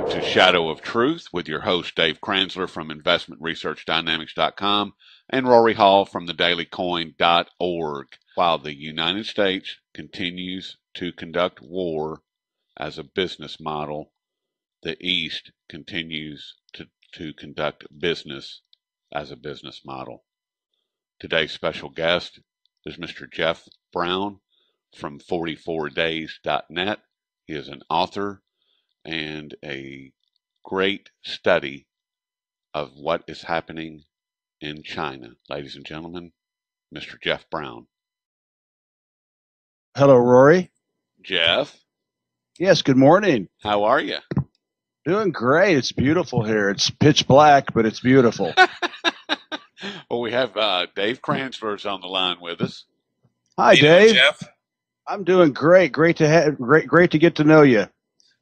Welcome to Shadow of Truth with your host, Dave Kranzler from InvestmentResearchDynamics.com and Rory Hall from thedailycoin.org. While the United States continues to conduct war as a business model, the East continues to conduct business as a business model. Today's special guest is Mr. Jeff Brown from 44days.net. He is an author and a great study of what is happening in China. Ladies and gentlemen, Mr. Jeff Brown. Hello, Rory. Jeff. Yes, good morning. How are you? Doing great. It's beautiful here. It's pitch black, but it's beautiful. Well, we have Dave Kranzler's on the line with us. Hi, How Dave. you doing, Jeff? I'm doing great. Great to get to know you.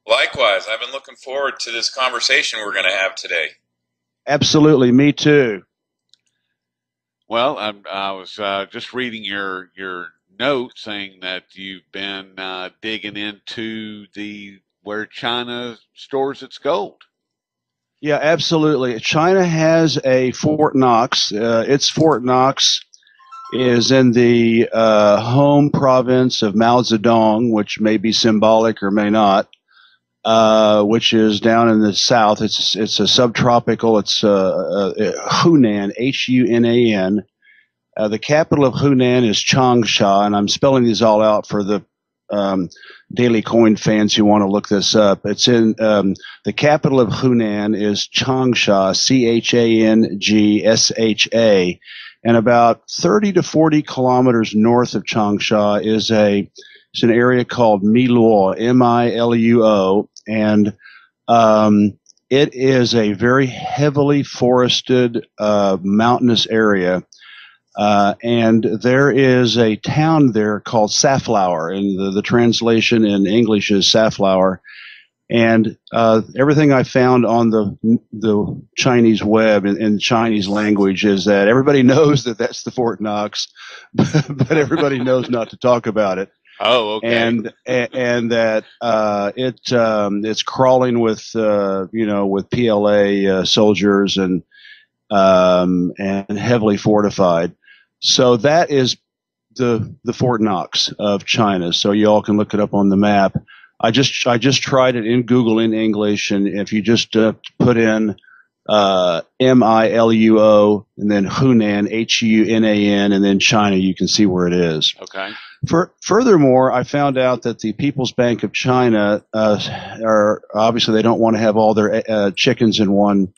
Likewise, I've been looking forward to this conversation we're going to have today. Absolutely, me too. Well, I was just reading your note saying that you've been digging into where China stores its gold. Yeah, absolutely. China has a Fort Knox. Its Fort Knox is in the home province of Mao Zedong, which may be symbolic or may not. Which is down in the south. It's a subtropical. It's Hunan, Hunan. The capital of Hunan is Changsha, and I'm spelling these all out for the Daily Coin fans who want to look this up. It's in the capital of Hunan is Changsha, Changsha, and about 30 to 40 kilometers north of Changsha is an area called Miluo, Miluo, and it is a very heavily forested mountainous area. And there is a town there called Safflower, and the translation in English is safflower. And everything I found on the Chinese web in Chinese language is that everybody knows that that's the Fort Knox, but everybody knows not to talk about it. Oh, okay. And that it's crawling with with PLA soldiers and heavily fortified. So that is the Fort Knox of China. So you all can look it up on the map. I just tried it in Google in English, and if you just put in Miluo and then Hunan, Hunan, and then China, you can see where it is. Okay. Furthermore, I found out that the People's Bank of China are obviously they don't want to have all their chickens in one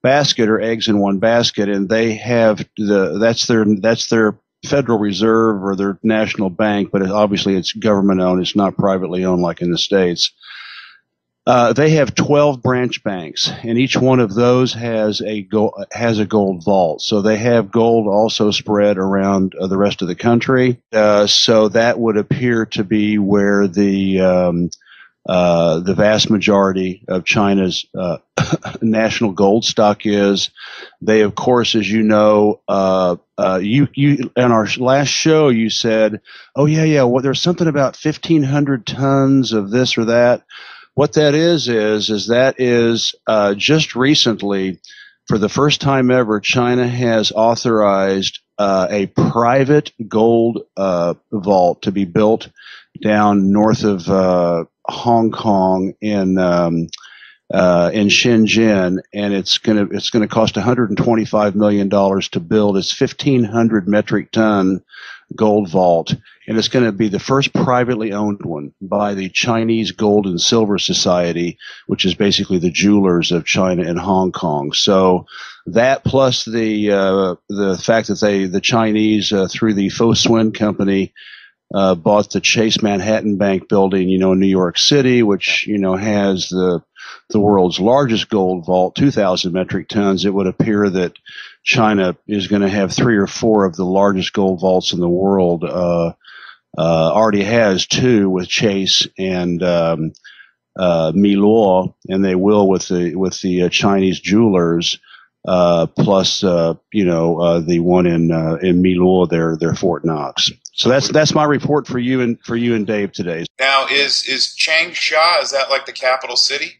basket or eggs in one basket, and they have that's their Federal Reserve or their national bank, but obviously it's government owned. It's not privately owned like in the States. They have 12 branch banks, and each one of those has a gold vault. So they have gold also spread around the rest of the country. So that would appear to be where the vast majority of China's national gold stock is. They, of course, as you know, you in our last show you said, oh yeah, well there's something about 1,500 tons of this or that. What that is just recently, for the first time ever, China has authorized a private gold vault to be built down north of Hong Kong in Shenzhen, and it's gonna cost $125 million to build. It's 1,500 metric ton gold vault, and it's going to be the first privately owned one by the Chinese Gold and Silver Society, which is basically the jewelers of China and Hong Kong. So that plus the fact that the Chinese through the Fosun company bought the Chase Manhattan Bank building, in New York City, which has the world's largest gold vault, 2,000 metric tons. It would appear that China is going to have 3 or 4 of the largest gold vaults in the world. Already has 2 with Chase and Miluo, and they will with the Chinese jewelers. Plus, the one in Miluo, their Fort Knox. So that's my report for you and Dave today. Now, is Changsha, is that like the capital city?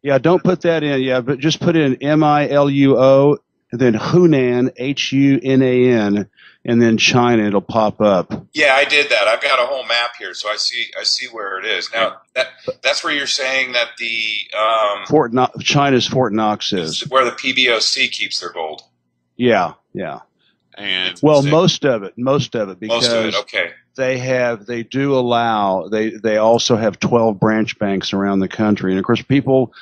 Yeah, don't put that in. Yeah, but just put in Miluo and then Hunan, Hunan, and then China. It'll pop up. Yeah, I did that. I've got a whole map here, so I see where it is. Now that's where you're saying that the China's Fort Knox is. where the PBOC keeps their gold. Yeah, yeah. And well, most of it, because most of it, okay. They do allow, they also have 12 branch banks around the country. And of course, people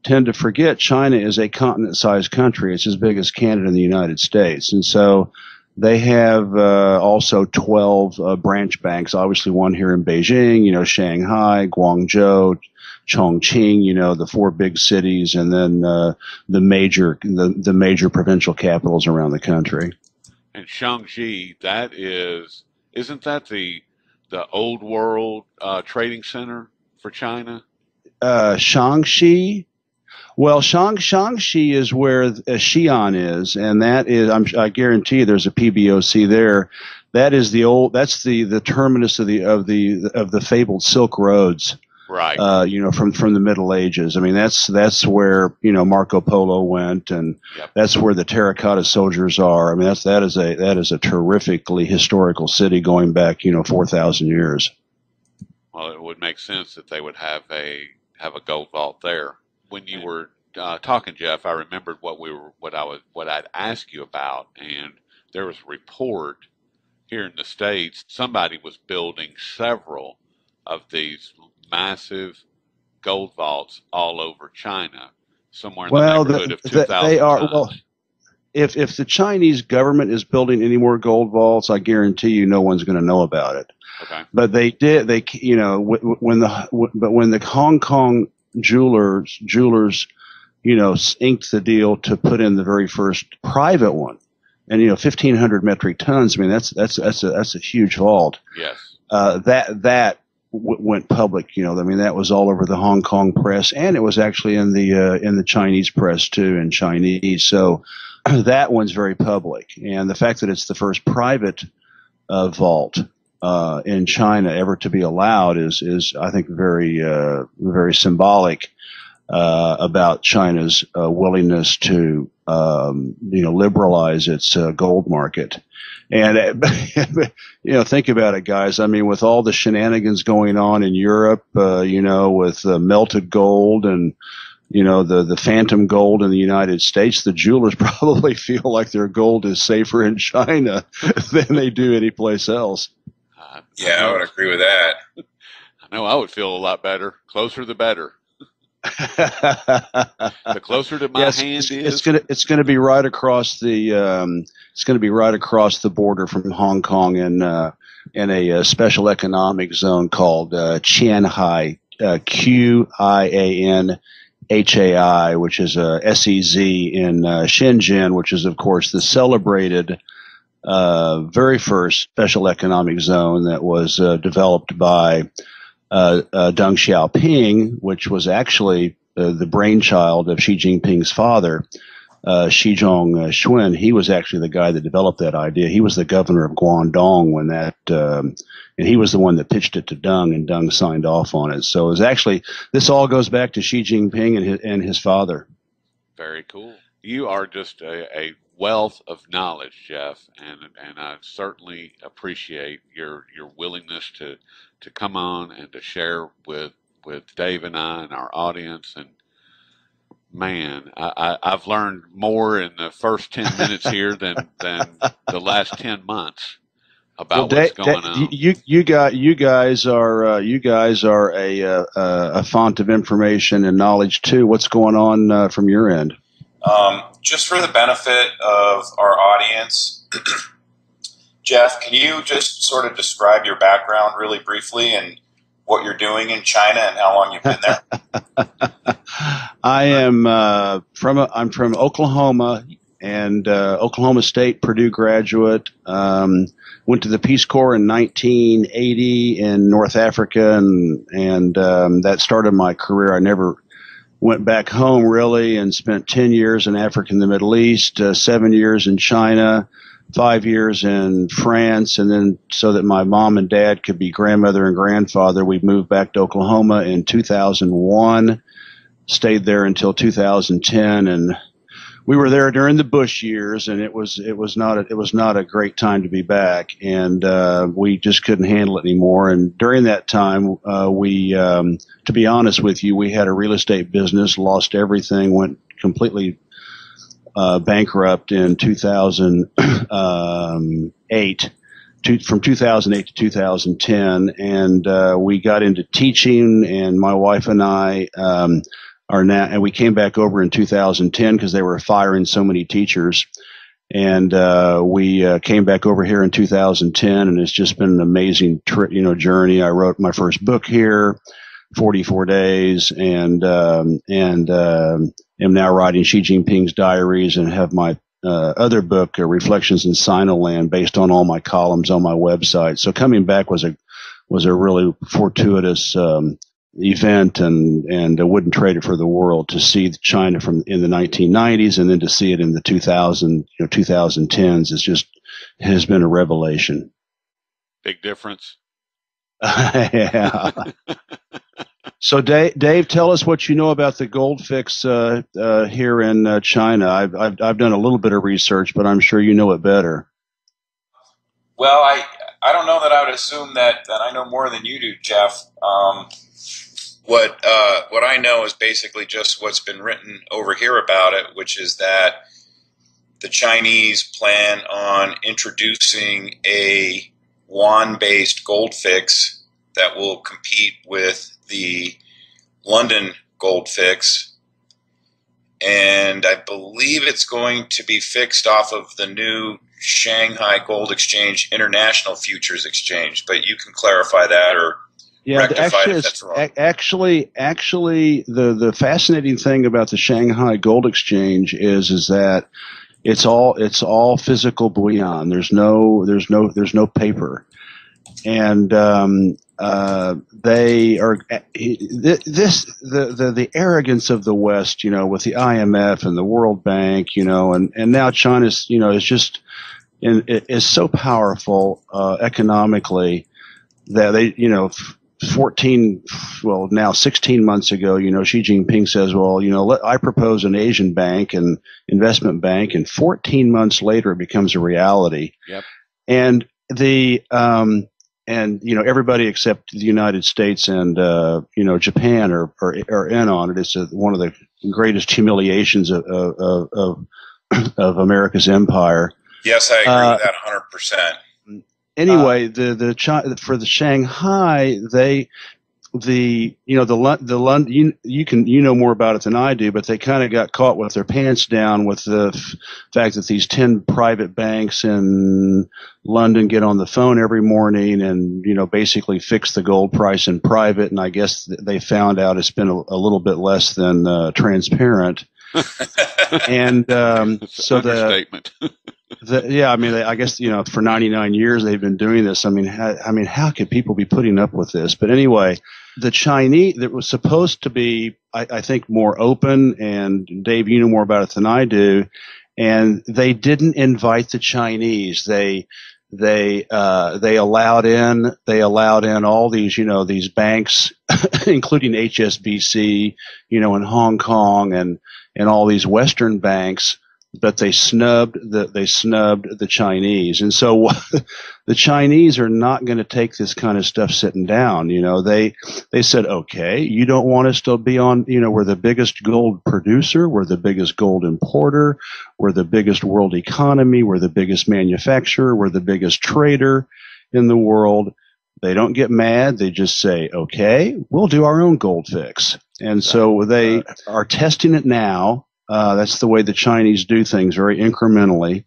tend to forget China is a continent-sized country. It's as big as Canada and the United States. And so they have also 12 branch banks, obviously one here in Beijing, Shanghai, Guangzhou, Chongqing, the four big cities, and then the major provincial capitals around the country. And Shangji, isn't that the old world trading center for China? Shaanxi? Well, Shaanxi is where Xi'an is, and that is, I guarantee you, there's a PBOC there. That is that's the terminus of the fabled Silk Roads. Right. From the Middle Ages. I mean, that's where Marco Polo went, and yep. That's where the terracotta soldiers are. I mean, that is a terrifically historical city going back 4,000 years. Well, it would make sense that they would have a gold vault there. When you were talking, Jeff, I remembered what I'd asked you about, and there was a report here in the States. Somebody was building several of these massive gold vaults all over China, somewhere in the neighborhood of 2,000 they are, tons. well, if the Chinese government is building any more gold vaults, I guarantee you no one's going to know about it. Okay. But when the Hong Kong jewelers inked the deal to put in the very first private one, and 1,500 metric tons. I mean, that's a huge vault. Yes. That went public. I mean, that was all over the Hong Kong press, and it was actually in the Chinese press too, in Chinese. So that one's very public, and the fact that it's the first private vault in China ever to be allowed is I think very very symbolic about China's willingness to liberalize its gold market. And think about it, guys. I mean, with all the shenanigans going on in Europe, with melted gold and the phantom gold in the United States, the jewelers probably feel like their gold is safer in China than they do any place else. Yeah, I would agree with that. I know I would feel a lot better. Closer the better. The closer to my hand is, it's gonna be right across the border from Hong Kong in a special economic zone called Qianhai, Qianhai, which is SEZ in Shenzhen, which is of course the celebrated very first special economic zone that was developed by Deng Xiaoping, which was actually the brainchild of Xi Jinping's father, Xi Zhongxun. He was actually the guy that developed that idea. He was the governor of Guangdong when and he was the one that pitched it to Deng, and Deng signed off on it. So it was actually, this all goes back to Xi Jinping and his father. Very cool. You are just a wealth of knowledge, Jeff, and I certainly appreciate your willingness to come on and to share with Dave and I and our audience. And man, I've learned more in the first 10 minutes here than the last 10 months about what's going on. You guys are a font of information and knowledge too. What's going on from your end? Just for the benefit of our audience, Jeff, can you just sort of describe your background really briefly and what you're doing in China and how long you've been there? I'm from Oklahoma, and Oklahoma State, Purdue graduate. Went to the Peace Corps in 1980 in North Africa, and that started my career. I never went back home really, and spent 10 years in Africa and the Middle East, 7 years in China, 5 years in France, and then so that my mom and dad could be grandmother and grandfather, we moved back to Oklahoma in 2001. stayed there until 2010, and we were there during the Bush years, and it was not a great time to be back, and we just couldn't handle it anymore. And during that time, to be honest with you, we had a real estate business, lost everything, went completely bankrupt in 2008. From 2008 to 2010, and we got into teaching, and my wife and I are now, and we came back over in 2010 because they were firing so many teachers, and we came back over here in 2010, and it's just been an amazing journey. I wrote my first book here, 44 Days, and am now writing Xi Jinping's Diaries, and have my other book, Reflections in Sinoland, based on all my columns on my website. So coming back was a really fortuitous event, and I wouldn't trade it for the world to see China from in the 1990s, and then to see it in the 2010s. Has been a revelation. Big difference. Yeah. So Dave, tell us what you know about the gold fix here in China. I've done a little bit of research, but I'm sure you know it better. Well, I don't know that I would assume that I know more than you do, Jeff. What I know is basically just what's been written over here about it, which is that the Chinese plan on introducing a yuan-based gold fix that will compete with the London gold fix, and I believe it's going to be fixed off of the new Shanghai Gold Exchange International Futures Exchange, but you can clarify that or rectify it if that's wrong. Actually, the fascinating thing about the Shanghai Gold Exchange is that it's all physical bullion. There's no paper. And they are the arrogance of the West, with the IMF and the World Bank, and now China's, is so powerful economically that they, 16 months ago, Xi Jinping says, well, I propose an Asian bank and investment bank, and 14 months later it becomes a reality. Yep. And everybody except the United States and Japan are in on it. It's one of the greatest humiliations of America's empire. Yes, I agree with that 100%. Anyway, for the Shanghai, the London, you know more about it than I do, but they kind of got caught with their pants down with the fact that these 10 private banks in London get on the phone every morning and basically fix the gold price in private, and I guess they found out it's been a little bit less than transparent. And so understatement. I guess for 99 years they've been doing this. I mean, how could people be putting up with this? But anyway, the Chinese, that was supposed to be, I think, more open. And Dave, you know more about it than I do. And they didn't invite the Chinese. They allowed in all these these banks, including HSBC, in Hong Kong and all these Western banks. But they snubbed the Chinese, and so the Chinese are not going to take this kind of stuff sitting down. They said, okay, you don't want us to be on. We're the biggest gold producer, we're the biggest gold importer, we're the biggest world economy, we're the biggest manufacturer, we're the biggest trader in the world. They don't get mad. They just say, okay, we'll do our own gold fix, and so they are testing it now. That's the way the Chinese do things, very incrementally.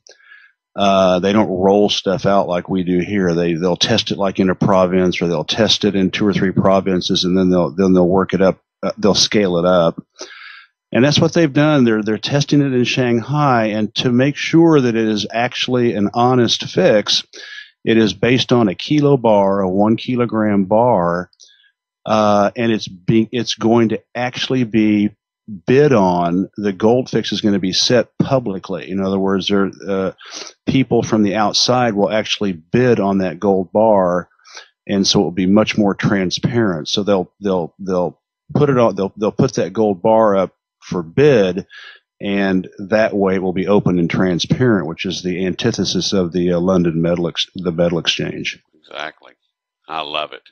They don't roll stuff out like we do here. They'll test it like in a province, or they'll test it in 2 or 3 provinces, and then they'll work it up. They'll scale it up, and that's what they've done. They're testing it in Shanghai, and to make sure that it is actually an honest fix, it is based on a kilo bar, a 1 kilogram bar, and it's going to actually be bid on. The gold fix is going to be set publicly. In other words, people from the outside will actually bid on that gold bar, and so it will be much more transparent. So they'll put it on. They'll put that gold bar up for bid, and that way it will be open and transparent, which is the antithesis of the London metal exchange. Exactly. I love it.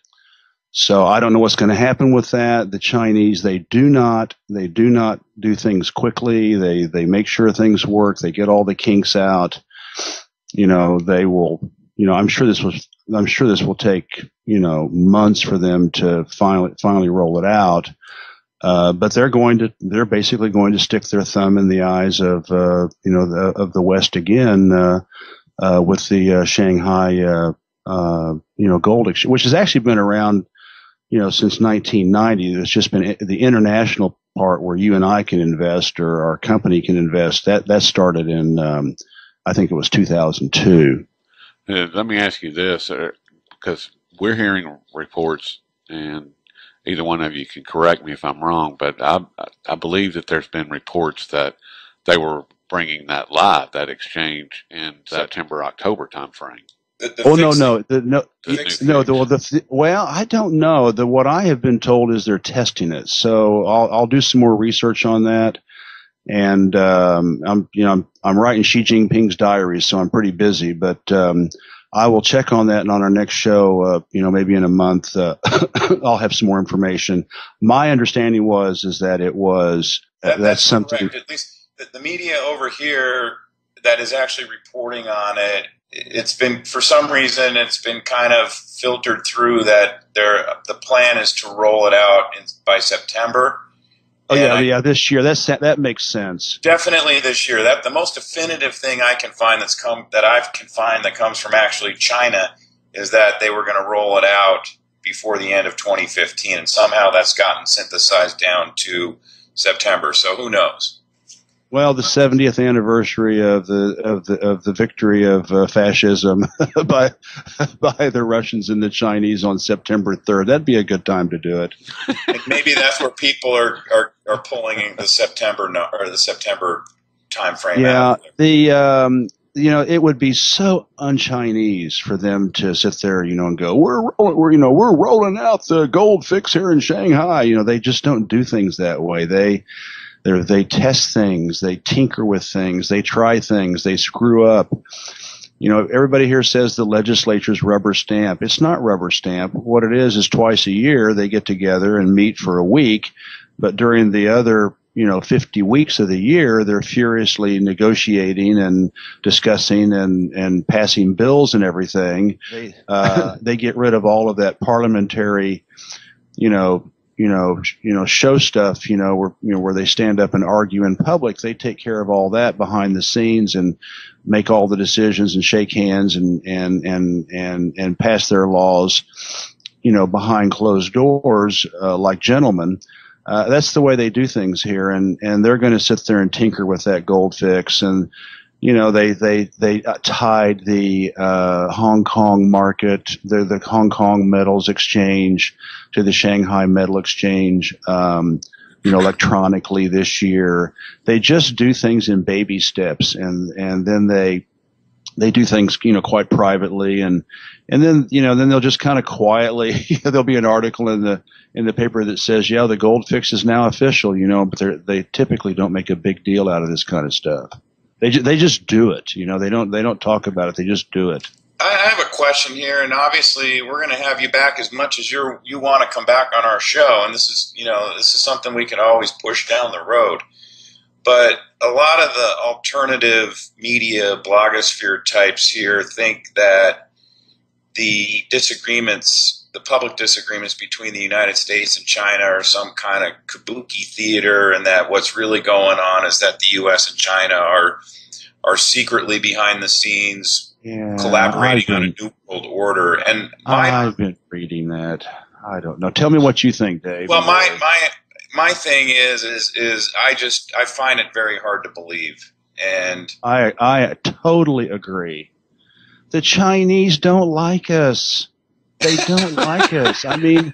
So I don't know what's going to happen with that. The Chinese, they do not do things quickly. They make sure things work. They get all the kinks out. They will. I'm sure this will take months for them to finally roll it out. But they're basically going to stick their thumb in the eyes of of the West again with the Shanghai gold exchange, which has actually been around since 1990. There's just been the international part where you and I can invest, or our company can invest. That started in I think it was 2002. Let me ask you this, because we're hearing reports, and either one of you can correct me if I'm wrong, but I believe that there's been reports that they were bringing that exchange in September-October timeframe. Well, I don't know. What I have been told is they're testing it. So I'll do some more research on that. And I'm writing Xi Jinping's diaries, so I'm pretty busy. But I will check on that, and on our next show, maybe in a month, I'll have some more information. My understanding is that it was that's something. Correct. At least the media over here that is actually reporting on it. It's been, for some reason, it's been kind of filtered through that the plan is to roll it out by September. Oh, yeah, this year. That makes sense. Definitely this year. The most definitive thing I can find that comes from actually China is that they were going to roll it out before the end of 2015, and somehow that's gotten synthesized down to September. So who knows? Well, the 70th anniversary of the victory of fascism by the Russians and the Chinese on September 3rd. That'd be a good time to do it. And maybe that's where people are pulling the September time frame. Yeah, it would be so un-Chinese for them to sit there, and go, we're rolling out the gold fix here in Shanghai. They just don't do things that way. They test things, they tinker with things, they try things, they screw up. Everybody here says the legislature's rubber stamp. It's not rubber stamp. What it is twice a year they get together and meet for a week, but during the other 50 weeks of the year, they're furiously negotiating and discussing and passing bills and everything. They get rid of all of that parliamentary, show stuff, where they stand up and argue in public. They take care of all that behind the scenes and make all the decisions and shake hands and pass their laws, behind closed doors, like gentlemen. That's the way they do things here, and they're going to sit there and tinker with that gold fix. And they tied the Hong Kong market, the Hong Kong Metals Exchange, to the Shanghai Metal Exchange, electronically this year. They just do things in baby steps, and then they do things, quite privately, and then they'll just kind of quietly, there'll be an article in the paper that says, yeah, the gold fix is now official, but they typically don't make a big deal out of this kind of stuff. They just do it. They don't talk about it. They just do it. I have a question here, and obviously we're going to have you back as much as you want to come back on our show. And this is something we can always push down the road. But a lot of the alternative media, blogosphere types here think that the public disagreements between the United States and China are some kind of kabuki theater, and that what's really going on is that the U.S. and China are secretly behind the scenes collaborating on a new world order. And I've been reading that. I don't know. Tell me what you think, Dave. Well, my thing is I find it very hard to believe, and I totally agree. The Chinese don't like us. They don't like us. I mean,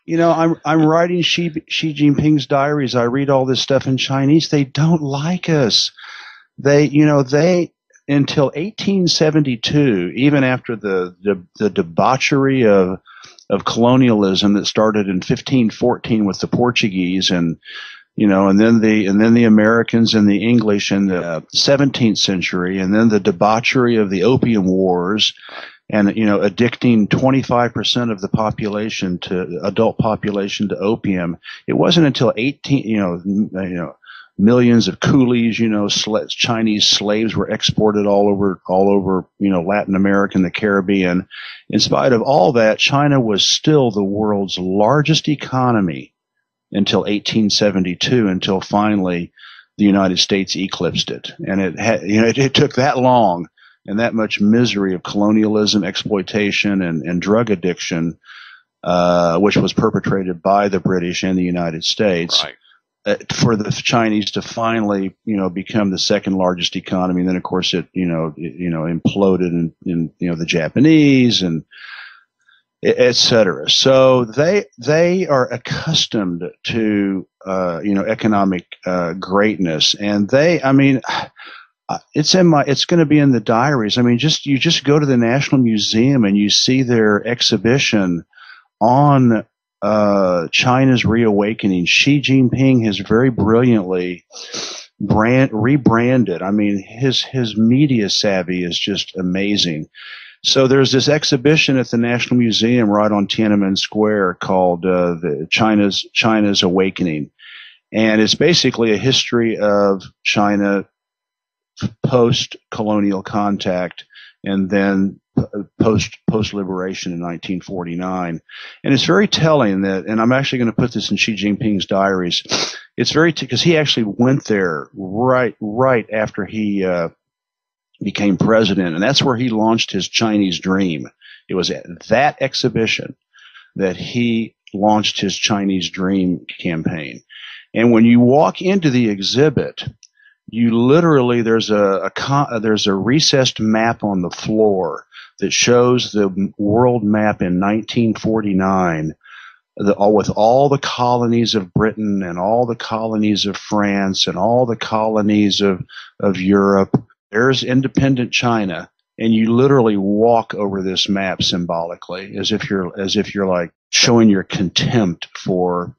I'm writing Xi Jinping's diaries. I read all this stuff in Chinese. They don't like us. They until 1872, even after the debauchery of of colonialism that started in 1514 with the Portuguese, and and then the Americans and the English in the 17th century, and then the debauchery of the Opium Wars, and addicting 25% of the population adult population to opium. It wasn't until millions of coolies, Chinese slaves were exported all over Latin America and the Caribbean. In spite of all that, China was still the world's largest economy until 1872, until finally the United States eclipsed it. And it took that long and that much misery of colonialism, exploitation, and drug addiction, which was perpetrated by the British and the United States, for the Chinese to finally, become the second largest economy. And then, of course, it imploded in the Japanese and etc. So they are accustomed to economic greatness, and it's going to be in the diaries. I mean, you just go to the National Museum and you see their exhibition on China's reawakening. Xi Jinping has very brilliantly rebranded. I mean, his media savvy is just amazing. So there's this exhibition at the National Museum right on Tiananmen Square called China's Awakening, and it's basically a history of China post-colonial contact and then post-liberation in 1949. And it's very telling that, and I'm actually going to put this in Xi Jinping's diaries. It's because he actually went there right after he became president, and that's where he launched his Chinese dream. It was at that exhibition that he launched his Chinese dream campaign. And when you walk into the exhibit, you literally, there's a recessed map on the floor that shows the world map in 1949, with all the colonies of Britain and all the colonies of France and all the colonies of Europe. There's independent China, and you literally walk over this map symbolically, as if you're like showing your contempt for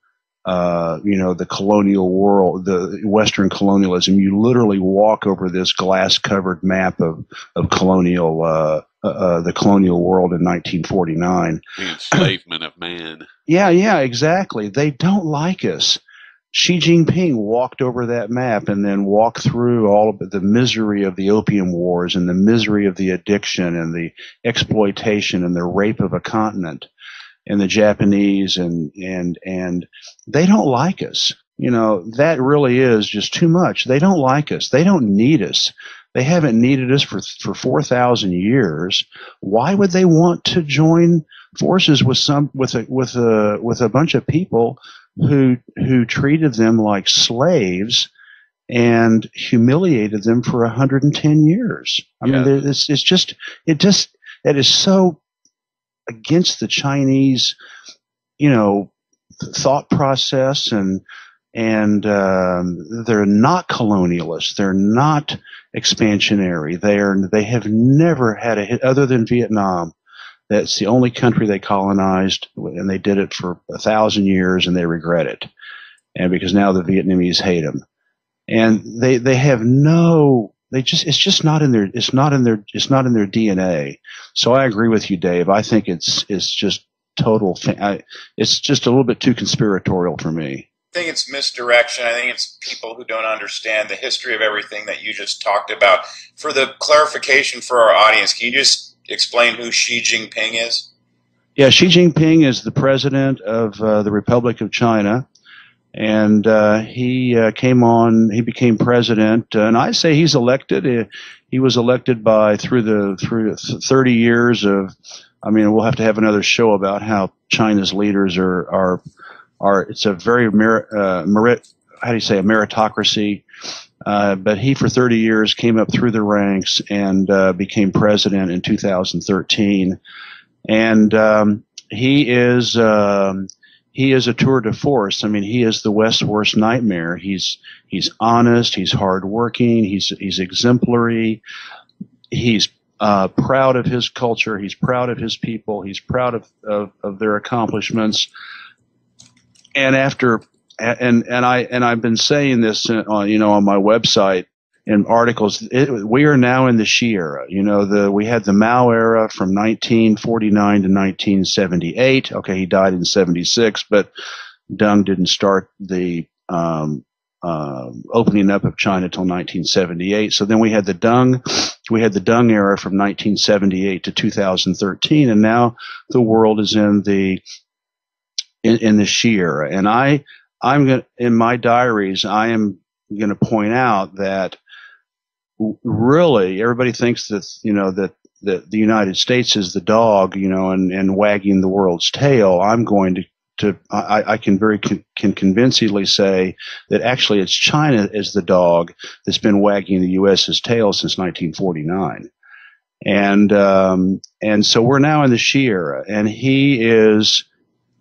the colonial world, the Western colonialism. You literally walk over this glass-covered map of colonial the colonial world in 1949. The enslavement of man. Yeah, exactly. They don't like us. Xi Jinping walked over that map and then walked through all of the misery of the Opium Wars and the misery of the addiction and the exploitation and the rape of a continent, and the Japanese, and they don't like us. That really is just too much. They don't like us. They don't need us. They haven't needed us for 4,000 years. Why would they want to join forces with a bunch of people who treated them like slaves and humiliated them for 110 years? I mean, that is so against the Chinese, thought process, and they're not colonialists. They're not expansionary. They have never had a hit other than Vietnam. That's the only country they colonized, and they did it for 1,000 years, and they regret it. And because now the Vietnamese hate them, and they have no. It's not in their DNA. So I agree with you, Dave. I think it's just total. It's just a little bit too conspiratorial for me. I think it's misdirection. I think it's people who don't understand the history of everything that you just talked about. For the clarification for our audience, can you just explain who Xi Jinping is? Yeah, Xi Jinping is the president of the Republic of China. And he became president, and I say he's elected. He was elected through 30 years of. I mean, we'll have to have another show about how China's leaders are. It's a very a meritocracy. But he, for 30 years, came up through the ranks and became president in 2013, and he is. He is a tour de force. I mean, he is the West's worst nightmare. He's honest. He's hardworking. He's exemplary. He's proud of his culture. He's proud of his people. He's proud of their accomplishments. And I've been saying this on my website in articles. We are now in the Xi era. We had the Mao era from 1949 to 1978. Okay, he died in 76, but Deng didn't start the opening up of China till 1978. So then we had the Deng era from 1978 to 2013, and now the world is in the Xi era. And I'm going in my diaries, I am going to point out that really everybody thinks that that the United States is the dog, and wagging the world's tail. I'm going to I can convincingly say that actually it's China as the dog that's been wagging the U.S.'s tail since 1949, and so we're now in the Xi era, and he is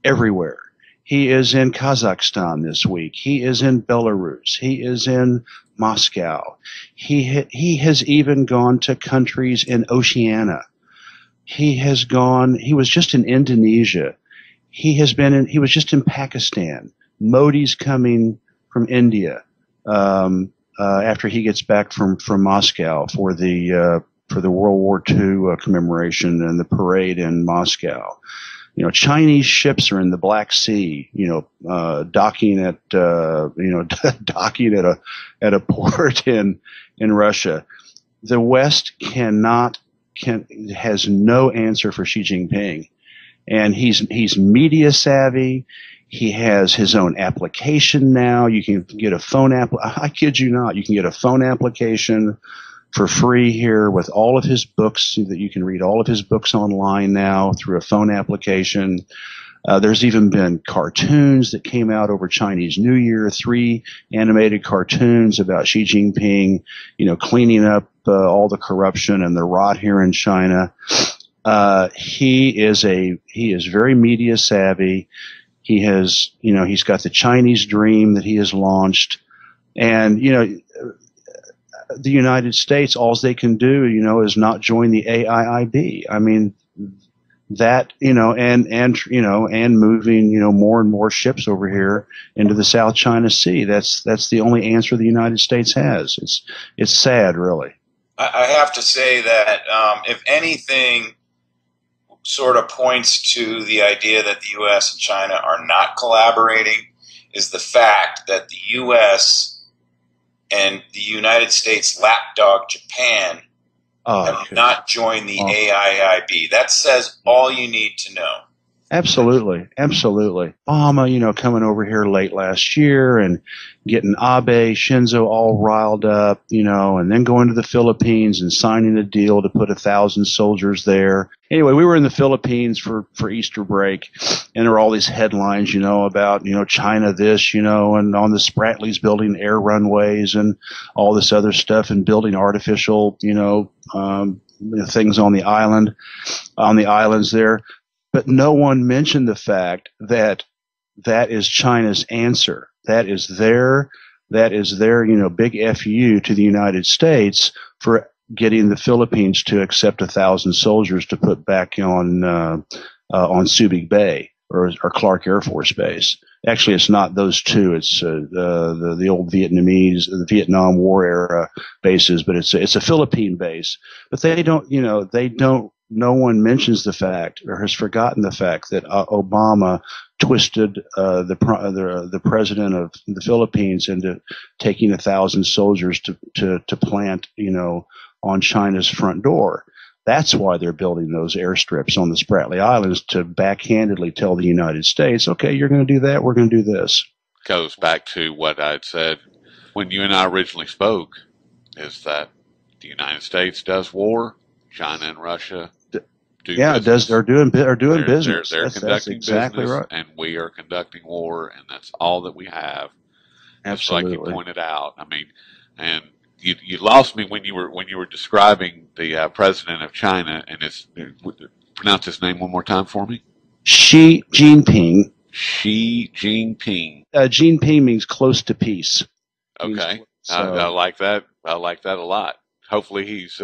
everywhere. He is in Kazakhstan this week. He is in Belarus. He is in Moscow. He has even gone to countries in Oceania. He was just in Indonesia. He was just in Pakistan. Modi's coming from India after he gets back from Moscow for the World War II commemoration and the parade in Moscow. Chinese ships are in the Black Sea, docking at docking at a port in Russia. The West has no answer for Xi Jinping. And he's media savvy. He has his own application now. You can get a phone app. I kid you not. You can get a phone application for free here with all of his books, so that you can read all of his books online now through a phone application. There's even been cartoons that came out over Chinese New Year, 3 animated cartoons about Xi Jinping, cleaning up all the corruption and the rot here in China. He is very media savvy. He's got the Chinese dream that he has launched, and the United States, all they can do, is not join the AIIB. I mean, that and moving more and more ships over here into the South China Sea. That's the only answer the United States has. It's sad, really. I have to say that if anything sort of points to the idea that the U.S. and China are not collaborating, is the fact that the U.S. and the United States lapdog Japan have not joined the AIIB. That says all you need to know. Absolutely. Obama, coming over here late last year and getting Abe, Shinzo all riled up, and then going to the Philippines and signing a deal to put 1,000 soldiers there. Anyway, we were in the Philippines for Easter break, and there were all these headlines, about, China this, and on the Spratlys building air runways and all this other stuff, and building artificial, things on the islands there. But no one mentioned the fact that is China's answer. That is their big FU to the United States for getting the Philippines to accept 1,000 soldiers to put back on Subic Bay or Clark Air Force Base. Actually, it's not those two. It's the old the Vietnam War era bases, but it's a Philippine base. But they don't. No one mentions the fact, or has forgotten the fact, that Obama twisted the president of the Philippines into taking 1,000 soldiers to plant, on China's front door. That's why they're building those airstrips on the Spratly Islands, to backhandedly tell the United States, okay, you're going to do that, we're going to do this. Goes back to what I'd said when you and I originally spoke, is that the United States does war, China and Russia do business. They're doing business. They're conducting exactly business, right. and we are conducting war, and that's all that we have. Absolutely. Just like you pointed out. I mean, and you lost me when you were describing the president of China, and pronounce his name one more time for me. Xi Jinping. Xi Jinping. Jinping means close to peace. Okay, I like that. I like that a lot. Hopefully, he's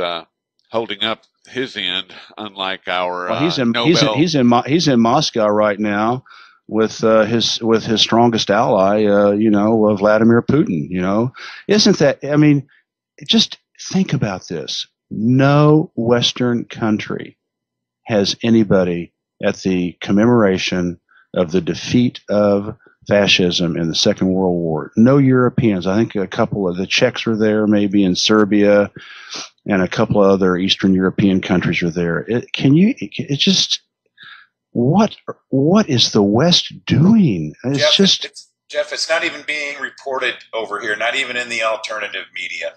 holding up his end, unlike our Well, Nobel. he's in Moscow right now with his strongest ally, Vladimir Putin. Isn't that? I mean, just think about this. No Western country has anybody at the commemoration of the defeat of fascism in the Second World War. No Europeans. I think a couple of the Czechs were there, maybe in Serbia, and a couple of other Eastern European countries are there. What is the West doing? Jeff, it's not even being reported over here, not even in the alternative media.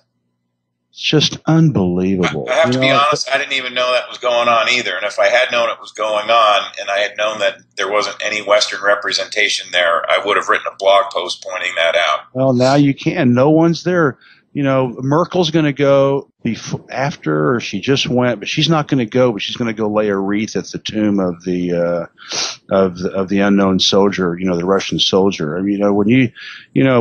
It's just unbelievable. I have to be honest, I didn't even know that was going on either. And if I had known it was going on and I had known that there wasn't any Western representation there, I would have written a blog post pointing that out. Well, now you can. No one's there. Merkel's going to go after, or she just went, but she's not going to go. But she's going to go lay a wreath at the tomb of the unknown soldier. The Russian soldier. I mean, when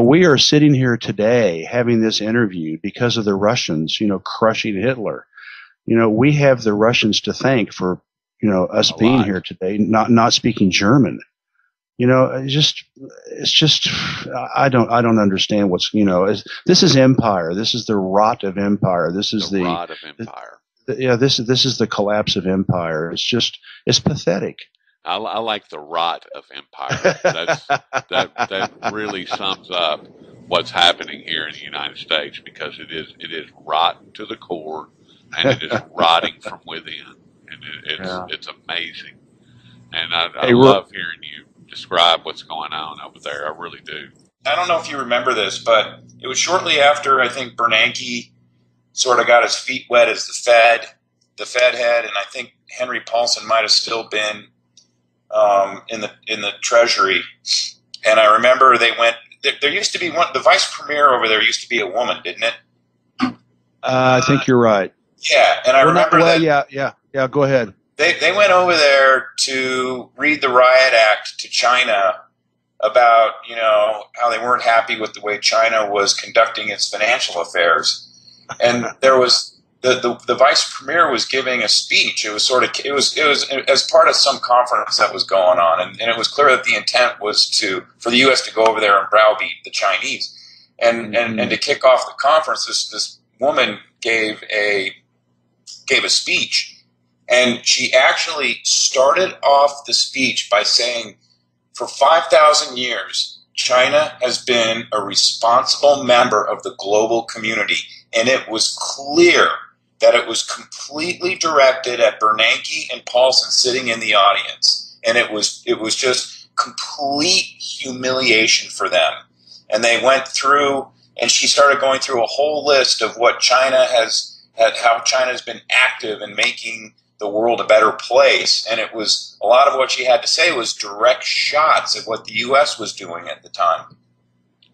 we are sitting here today having this interview because of the Russians, crushing Hitler. We have the Russians to thank for us being here today, not speaking German. It's just I don't understand what's this is empire. This is the rot of empire. This is the rot of empire. This is the collapse of empire. It's pathetic. I like the rot of empire. That really sums up what's happening here in the United States, because it is rotten to the core, and it is rotting from within, and it's amazing. And I love hearing you describe what's going on over there. I really do. I don't know if you remember this, but it was shortly after I think Bernanke sort of got his feet wet as the Fed head, and I think Henry Paulson might have still been in the Treasury. And I remember they went. There used to be the vice premier over there used to be a woman, didn't it? I think you're right. Yeah, and I remember that. Yeah. Go ahead. They went over there to read the Riot Act to China about, how they weren't happy with the way China was conducting its financial affairs. And there was the vice premier was giving a speech. It was as part of some conference that was going on. And it was clear that the intent was for the U.S. to go over there and browbeat the Chinese. And to kick off the conference, this woman gave a speech. And she actually started off the speech by saying, for 5,000 years, China has been a responsible member of the global community. And it was clear that it was completely directed at Bernanke and Paulson sitting in the audience. And it was just complete humiliation for them. And they went through, and she started going through a whole list of what how China's been active in making the world a better place, and it was a lot of what she had to say was direct shots at what the U.S. was doing at the time.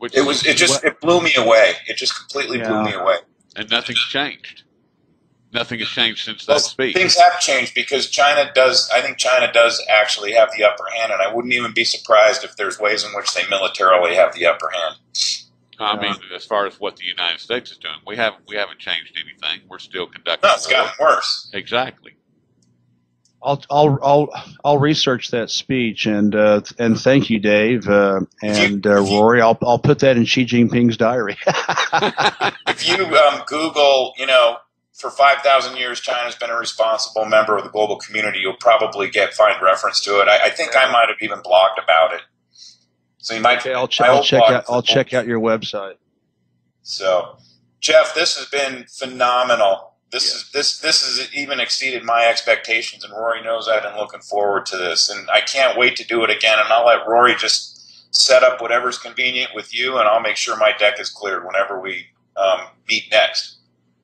It blew me away. It just completely blew me away. And nothing's changed. Nothing has changed since that speech. Things have changed because I think China does actually have the upper hand, and I wouldn't even be surprised if there's ways in which they militarily have the upper hand. I mean, as far as what the United States is doing, we haven't changed anything. We're still conducting. No, it's gotten worse. Exactly. I'll research that speech and thank you, Dave, and Rory. I'll put that in Xi Jinping's diary. If you Google, for 5,000 years, China's been a responsible member of the global community, you'll probably find reference to it. I think I might have even blogged about it. So you might. Okay, I'll check out your website. So, Jeff, this has been phenomenal. This has even exceeded my expectations, and Rory knows I've been looking forward to this, and I can't wait to do it again. And I'll let Rory just set up whatever's convenient with you, and I'll make sure my deck is cleared whenever we meet next.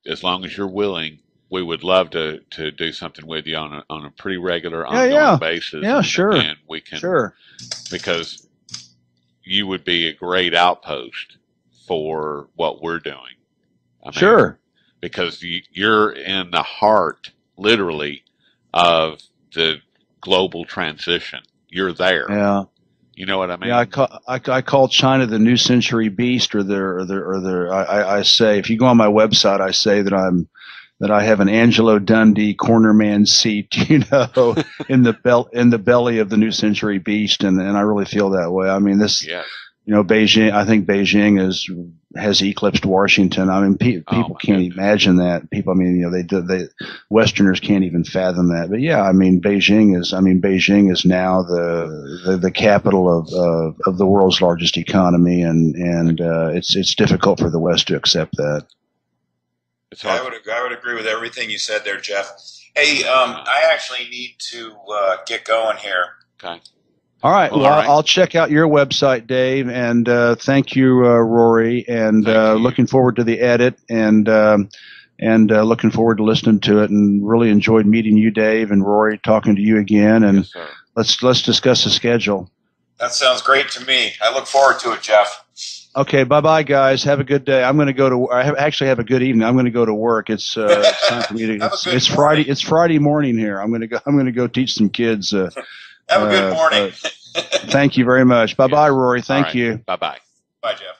As long as you're willing, we would love to do something with you on a pretty regular, ongoing basis. Yeah, sure. And we can, because you would be a great outpost for what we're doing. Sure. Because you're in the heart, literally, of the global transition. You're there. Yeah. You know what I mean? Yeah, I call China the new century beast, I say, if you go on my website, I say that I'm that I have an Angelo Dundee cornerman seat, in the belly of the New Century Beast, and I really feel that way. I mean, this, Yes. Beijing. I think Beijing has eclipsed Washington. I mean, people can't imagine that. People, I mean, they Westerners can't even fathom that. But yeah, I mean, Beijing is now the capital of the world's largest economy, and it's difficult for the West to accept that. I would agree with everything you said there, Jeff. Hey, I actually need to get going here. Okay. All right. Well, I'll check out your website, Dave, and thank you, Rory, and looking forward to the edit, and looking forward to listening to it, and really enjoyed meeting you, Dave, and Rory, talking to you again, and let's discuss the schedule. That sounds great to me. I look forward to it, Jeff. Okay, bye-bye, guys. Have a good day. I'm going to go to. Actually have a good evening. I'm going to go to work. It's time for me to. It's Friday. It's Friday morning here. I'm going to go teach some kids. Have a good morning. Thank you very much. Bye-bye, Rory. Thank you. Bye-bye. Bye, Jeff.